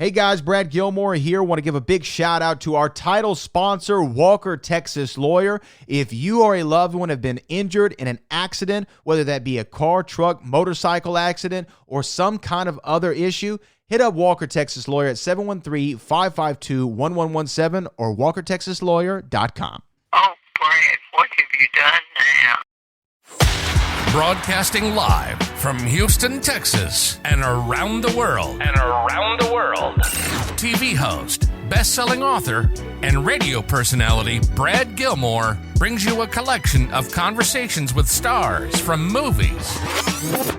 Hey guys, Brad Gilmore here. Want to give a big shout out to our title sponsor, Walker Texas Lawyer. If you or a loved one have been injured in an accident, whether that be a car, truck, motorcycle accident, or some kind of other issue, hit up Walker Texas Lawyer at 713-552-1117 or walkertexaslawyer.com. Oh, Brad, what have you done now? Broadcasting live from Houston, Texas, and around the world. TV host, best-selling author, and radio personality Brad Gilmore brings you a collection of conversations with stars from movies.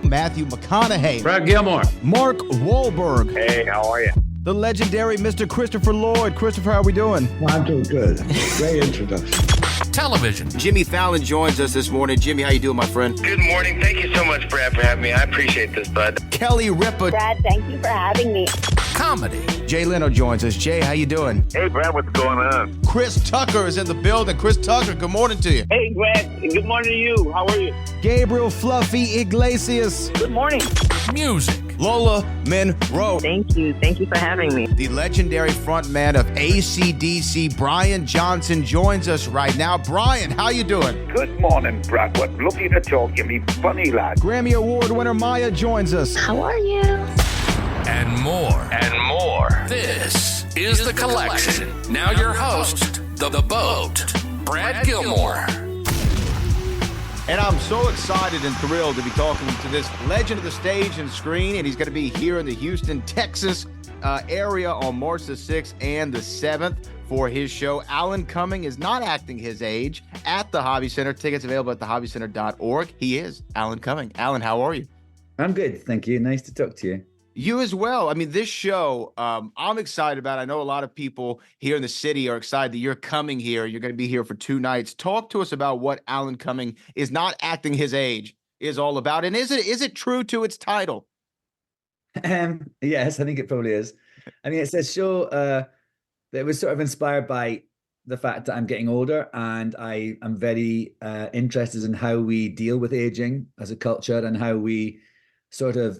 Matthew McConaughey. Brad Gilmore. Mark Wahlberg. Hey, how are you? The legendary Mr. Christopher Lloyd. Christopher, how are we doing? I'm doing good. Great introduction. Television. Jimmy Fallon joins us this morning. Jimmy, how you doing, my friend? Good morning. Thank you so much, Brad, for having me. I appreciate this, bud. Kelly Ripa. Brad, thank you for having me. Comedy. Jay Leno joins us. Jay, how you doing? Hey, Brad, what's going on? Chris Tucker is in the building. Chris Tucker, good morning to you. Hey, Brad. Good morning to you. How are you? Gabriel Fluffy Iglesias. Good morning. Music. Lola Monroe. Thank you. Thank you for having me. The legendary frontman of AC/DC, Brian Johnson, joins us right now. Brian, how you doing? Good morning, Brad. What lovely to talk to me, funny lad. Grammy Award winner Maya joins us. How are you? And more. This is The Collection. Now your host, The Boat, Brad Gilmore. And I'm so excited and thrilled to be talking to this legend of the stage and screen, and he's going to be here in the Houston, Texas area on March the 6th and the 7th for his show. Alan Cumming is not acting his age at the Hobby Center. Tickets available at thehobbycenter.org. He is Alan Cumming. Alan, how are you? I'm good, thank you. Nice to talk to you. You as well. I mean, this show, I'm excited about. I know a lot of people here in the city are excited that you're coming here. You're going to be here for 2 nights. Talk to us about what Alan Cumming is not acting his age is all about. And is it true to its title? Yes, I think it probably is. I mean, it's a show that was sort of inspired by the fact that I'm getting older, and I am very interested in how we deal with aging as a culture and how we sort of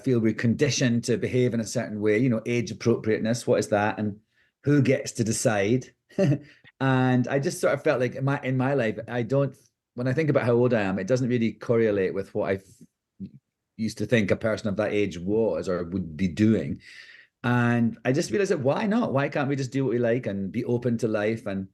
feel we're conditioned to behave in a certain way, age appropriateness, what is that, and who gets to decide? And I just sort of felt like in my life, when I think about how old I am, it doesn't really correlate with what I used to think a person of that age was or would be doing. And I just realized that why not? Why can't we just do what we like and be open to life and,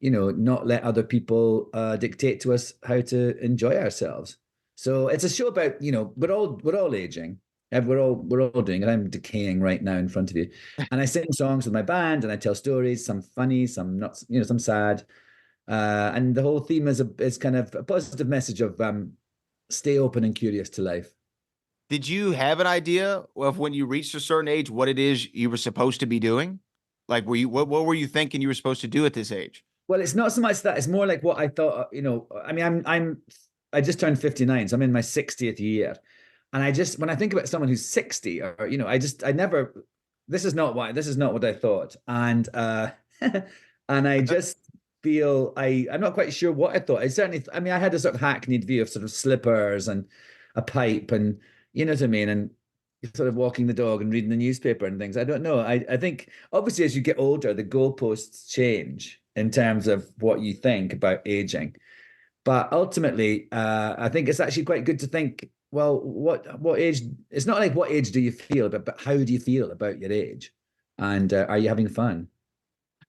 not let other people dictate to us how to enjoy ourselves? So it's a show about, we're all aging. We're all doing it. I'm decaying right now in front of you. And I sing songs with my band and I tell stories, some funny, some not, some sad. And the whole theme is kind of a positive message of stay open and curious to life. Did you have an idea of when you reached a certain age, what it is you were supposed to be doing? Like, what were you thinking you were supposed to do at this age? Well, it's not so much that. It's more like what I thought, I mean, I just turned 59, so I'm in my 60th year. And when I think about someone who's 60 or, this is not what I thought. And, and I just feel, I'm not quite sure what I thought. I had a sort of hackneyed view of sort of slippers and a pipe and, you know what I mean? And sort of walking the dog and reading the newspaper and things. I don't know. I think obviously as you get older, the goalposts change in terms of what you think about aging. But ultimately, I think it's actually quite good to think, well, what age? It's not like what age do you feel, but how do you feel about your age? And are you having fun?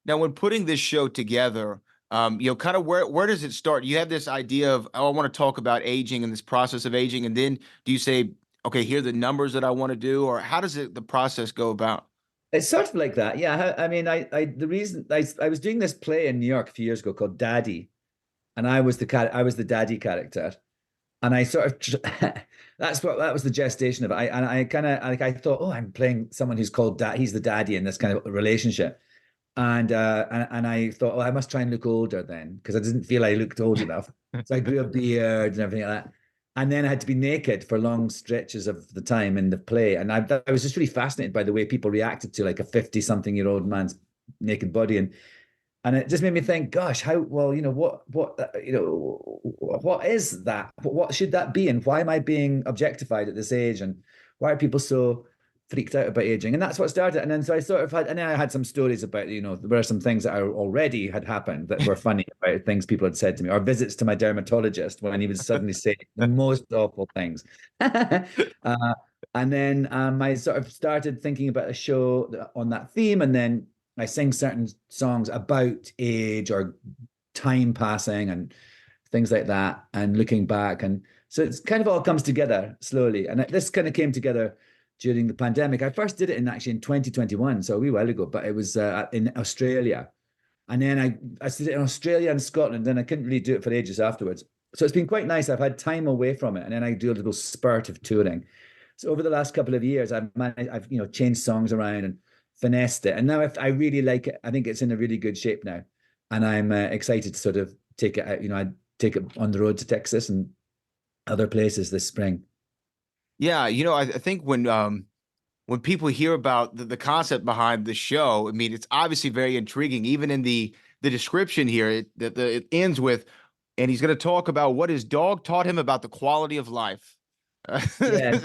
Now, when putting this show together, kind of where does it start? You have this idea of, I want to talk about aging and this process of aging. And then do you say, okay, here are the numbers that I want to do? Or how does the process go about? It's sort of like that. Yeah. I mean, the reason I was doing this play in New York a few years ago called Daddy. And I was the daddy character, and I sort of that was the gestation of it. I thought, oh, I'm playing someone who's called dad. He's the daddy in this kind of relationship, and I thought, oh, I must try and look older then because I didn't feel I looked old enough. So I grew a beard and everything like that, and then I had to be naked for long stretches of the time in the play. And I was just really fascinated by the way people reacted to like a 50-something-year-old man's naked body and it just made me think, gosh, how, well, what is that? What should that be? And why am I being objectified at this age? And why are people so freaked out about aging, and that's what started. And then so I sort of had, and then I had some stories about, you know, there were some things that I already had happened that were funny about things people had said to me, or visits to my dermatologist when he would suddenly say the most awful things. And then I sort of started thinking about a show on that theme, and then I sing certain songs about age or time passing and things like that, and looking back. And so it's kind of all comes together slowly. And this kind of came together during the pandemic. I first did it in 2021, so a wee while ago, but it was in Australia. And then I did it in Australia and Scotland, and I couldn't really do it for ages afterwards. So it's been quite nice. I've had time away from it, and then I do a little spurt of touring. So over the last couple of years, I've you know, changed songs around and finessed it. And now if I really like it, I think it's in a really good shape now. And I'm excited to sort of take it out. You know, I take it on the road to Texas and other places this spring. Yeah, you know, I think when people hear about the concept behind the show, I mean, it's obviously very intriguing. Even in the description here, it ends with, and he's going to talk about what his dog taught him about the quality of life. Yeah.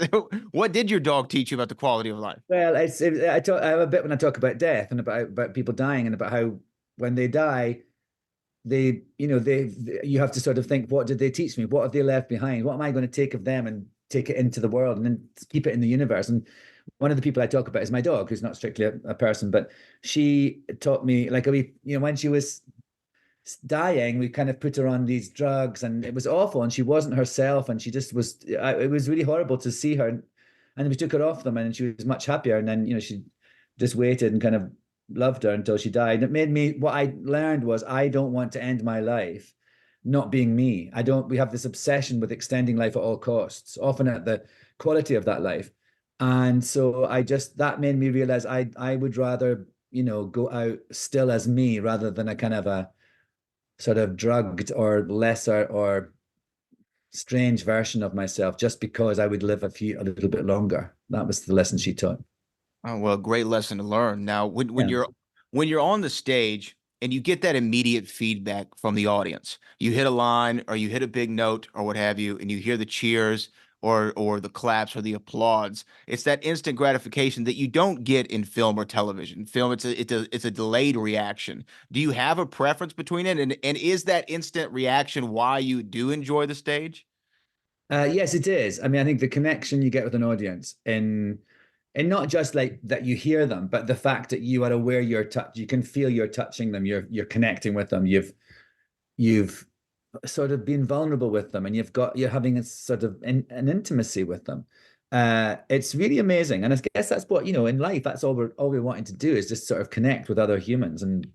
What did your dog teach you about the quality of life? Well, I have a bit when I talk about death and about people dying, and about how when they die, you have to sort of think, what did they teach me? What have they left behind? What am I going to take of them and take it into the world and then keep it in the universe? And one of the people I talk about is my dog, who's not strictly a person, but she taught me, like, when she was dying, we kind of put her on these drugs, and it was awful, and she wasn't herself, and she just was, it was really horrible to see her. And we took her off them, and she was much happier. And then, you know, she just waited and kind of loved her until she died. And it made me, what I learned was, I don't want to end my life not being me. We have this obsession with extending life at all costs, often at the quality of that life. And so that made me realize I would rather, you know, go out still as me, rather than a kind of a sort of drugged or lesser or strange version of myself, just because I would live a little bit longer. That was the lesson she taught. Oh, well, great lesson to learn. Now, when you're on the stage and you get that immediate feedback from the audience, you hit a line or you hit a big note or what have you, and you hear the cheers or the claps or the applause, it's that instant gratification that you don't get in film or television. Film, it's a delayed reaction. Do you have a preference between it? And is that instant reaction why you do enjoy the stage? Yes, it is. I mean, I think the connection you get with an audience, and not just like that you hear them, but the fact that you are aware you can feel you're touching them, you're connecting with them, you've sort of been vulnerable with them, and you're having a sort of an intimacy with them. It's really amazing. And I guess that's what, you know, in life, that's all we're wanting to do, is just sort of connect with other humans and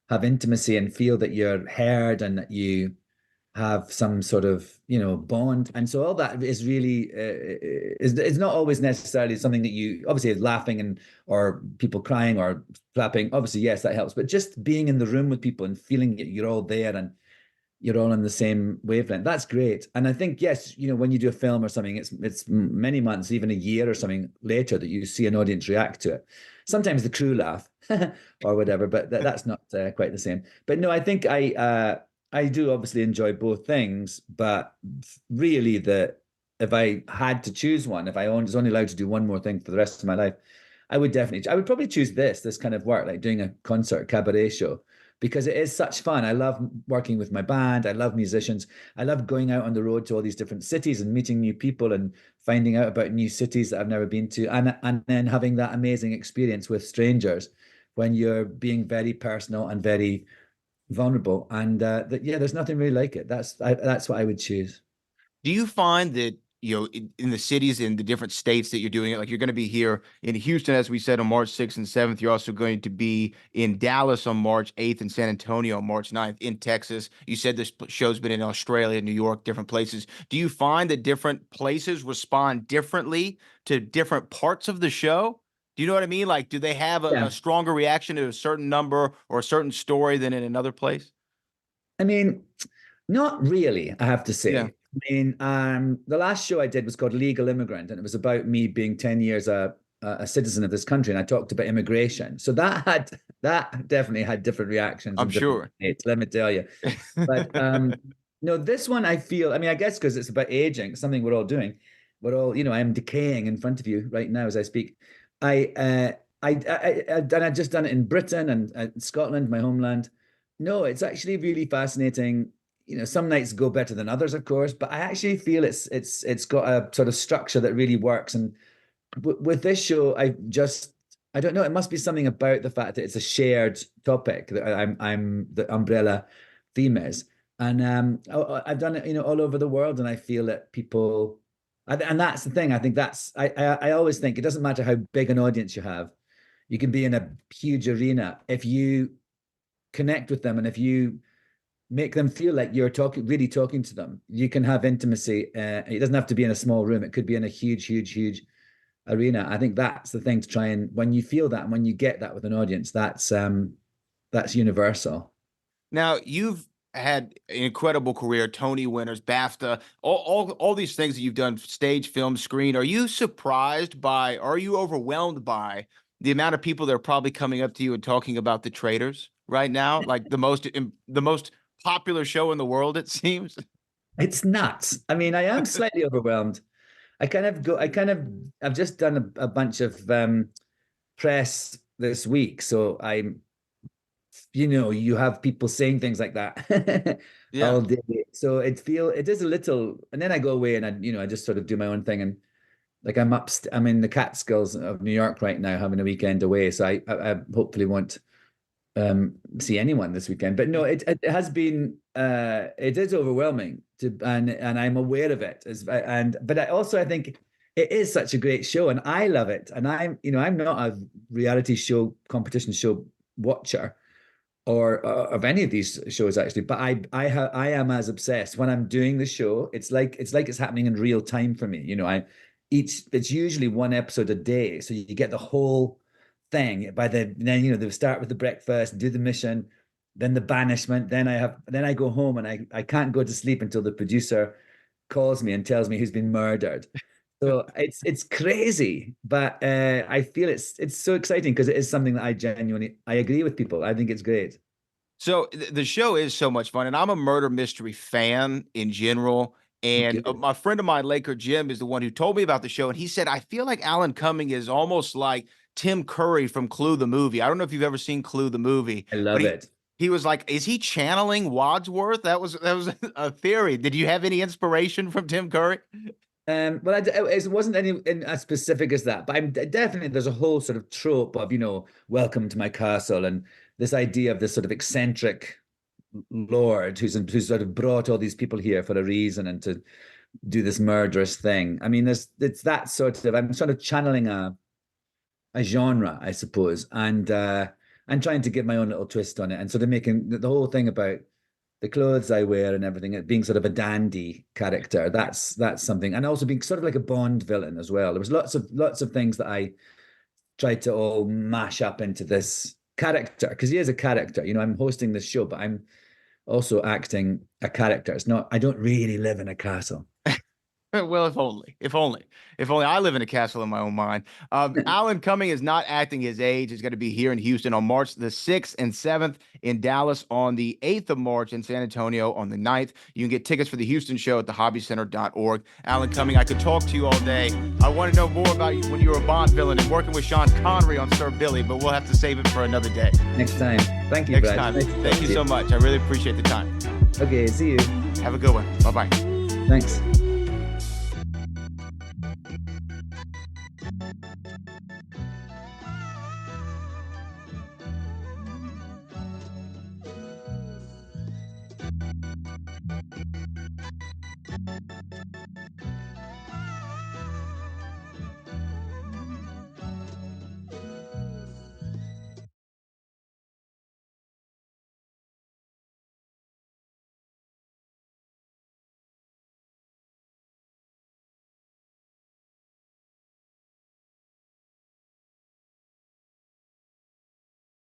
have intimacy and feel that you're heard and that you have some sort of, you know, bond. And so all that is really is not always necessarily something that you, obviously laughing or people crying or clapping, obviously yes, that helps, but just being in the room with people and feeling that you're all there and you're all on the same wavelength, that's great. And I think, yes, you know, when you do a film or something, it's many months, even a year or something later, that you see an audience react to it. Sometimes the crew laugh or whatever, but that's not quite the same. But no, I think I do obviously enjoy both things, but really if I had to choose one, if I was only allowed to do one more thing for the rest of my life, I would probably choose this kind of work, like doing a concert cabaret show, because it is such fun. I love working with my band. I love musicians. I love going out on the road to all these different cities and meeting new people and finding out about new cities that I've never been to. And then having that amazing experience with strangers when you're being very personal and very vulnerable. And there's nothing really like it. That's what I would choose. Do you find that, you know, in the cities, in the different states that you're doing it, like you're going to be here in Houston, as we said, on March 6th and 7th. You're also going to be in Dallas on March 8th and San Antonio on March 9th, in Texas. You said this show's been in Australia, New York, different places. Do you find that different places respond differently to different parts of the show? Do you know what I mean? Like, do they have a stronger reaction to a certain number or a certain story than in another place? I mean, not really, I have to say. Yeah. I mean, the last show I did was called Legal Immigrant, and it was about me being 10 years a citizen of this country, and I talked about immigration. So that definitely had different reactions. I'm sure. States, let me tell you. But no, this one I feel, I mean, I guess because it's about aging, something we're all doing. We're all, you know, I'm decaying in front of you right now as I speak. And I've just done it in Britain and Scotland, my homeland. No, it's actually really fascinating. Some nights go better than others, of course, but I actually feel it's got a sort of structure that really works. And with this show, I don't know. It must be something about the fact that it's a shared topic that I'm the umbrella theme is, and I've done it, all over the world, and I feel that people, and that's the thing. I think I always think it doesn't matter how big an audience you have, you can be in a huge arena if you connect with them and if you make them feel like you're really talking to them. You can have intimacy. It doesn't have to be in a small room. It could be in a huge arena. I think that's the thing to try, and when you feel that and when you get that with an audience, that's universal. Now, you've had an incredible career, Tony winners, BAFTA, all these things that you've done, stage, film, screen. Are you are you overwhelmed by the amount of people that are probably coming up to you and talking about The Traitors right now? Like the most popular show in the world, it seems. It's nuts. I mean, I am slightly overwhelmed. I've just done a bunch of press this week. So you have people saying things like that all day. So it is a little, and then I go away and I just sort of do my own thing. And like I'm in the Catskills of New York right now, having a weekend away. So I hopefully won't see anyone this weekend. But no, it has been, it is overwhelming and I'm aware of it. But I think it is such a great show and I love it. And I'm not a reality show, competition show watcher or of any of these shows actually, but I am as obsessed when I'm doing the show. It's like it's happening in real time for me. It's usually one episode a day, so you get the whole thing. Then they start with the breakfast, do the mission, then the banishment, then I go home and I can't go to sleep until the producer calls me and tells me who's been murdered. So it's crazy, but I feel it's so exciting because it is something that I agree with people. I think it's great. So the show is so much fun, and I'm a murder mystery fan in general. And my friend of mine, Laker Jim, is the one who told me about the show, and he said, I feel like Alan Cumming is almost like Tim Curry from Clue the movie. I don't know if you've ever seen Clue the movie. I love it. He was like, is he channeling Wadsworth? That was a theory. Did you have any inspiration from Tim Curry? Well, it wasn't any as specific as that, but I'm definitely, there's a whole sort of trope of, welcome to my castle, and this idea of this sort of eccentric lord who's sort of brought all these people here for a reason and to do this murderous thing. I mean, it's that sort of, I'm sort of channeling a genre, I suppose, and trying to give my own little twist on it, and sort of making the whole thing about the clothes I wear and everything, it being sort of a dandy character. That's something, and also being sort of like a Bond villain as well. There was lots of things that I tried to all mash up into this character, because he is a character. I'm hosting this show, but I'm also acting a character. It's not, I don't really live in a castle. Well, if only I live in a castle in my own mind. Alan Cumming is not acting his age. He's going to be here in Houston on March the 6th and 7th, in Dallas on the 8th of March, in San Antonio on the 9th. You can get tickets for the Houston show at thehobbycenter.org. Alan Cumming, I could talk to you all day. I want to know more about you when you were a Bond villain and working with Sean Connery on Sir Billy, but we'll have to save it for another day. Next time. Thank you, Brad. Next time. Thank you so much. I really appreciate the time. Okay, see you. Have a good one. Bye-bye. Thanks.